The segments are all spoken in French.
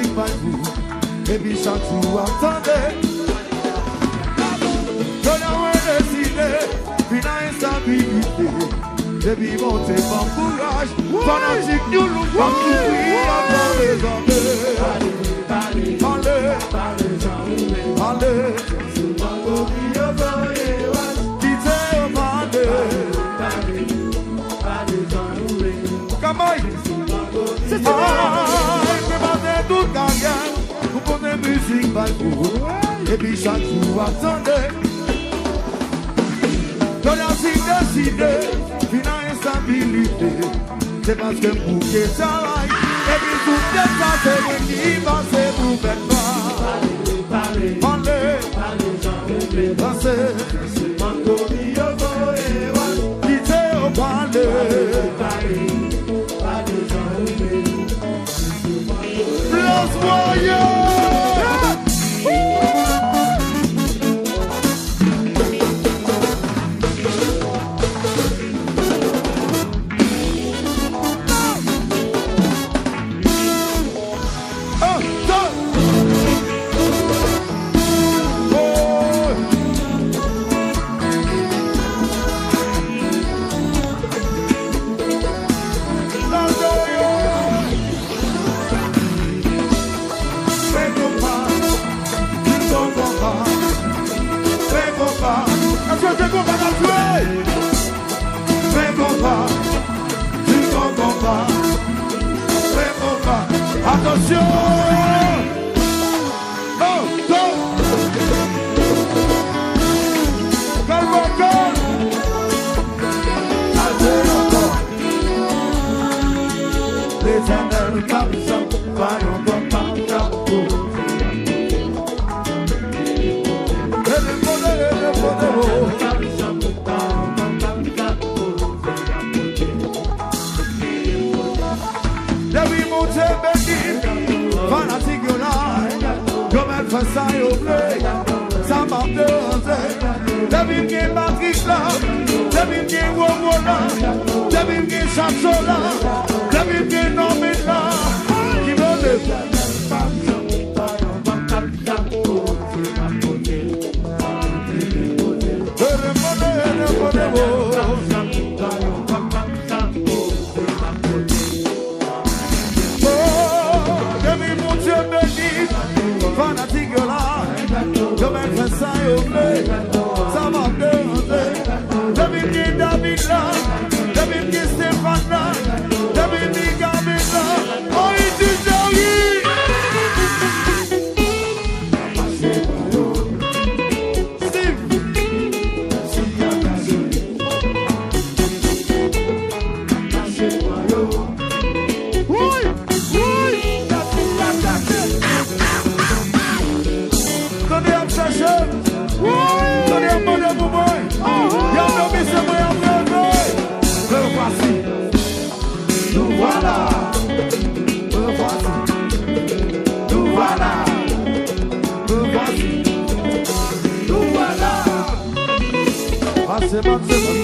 musique par vous. Et puis chaque jour, attendez. Qu'on a décidé, puis dans l'instabilité. Et puis monter par courage. Fanatique, nous nous pas courir avant les années. Allez, allez. C'est ça. Préparez tout carrière pour poser musique par vous. Et puis chaque jour, attendez. Quand on a décidé, finir instabilité, c'est parce que pour que ça aille. Et puis tout le temps, c'est venu passer pour faire quoi. Parlez, dansez. Quittez au parler. Los Warriors! Attention! Oh, go! Calme, calme! L'éternel comme ça, voyons comme par capot. Et le bonheur, fanatique yo là, comme elle fait ça yo bleu, ça m'a dérangé. Depuis que Patrick là, depuis que Wowo là, depuis que Chacho là, depuis que Nomi là, qui me lève. Fanatique là, je vais faire ça au bleu, ça m'a dérangé. Depuis que David là, depuis que Stéphane là, depuis que Gabin là, oh il dit c'est bon, c'est bon.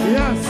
Yes.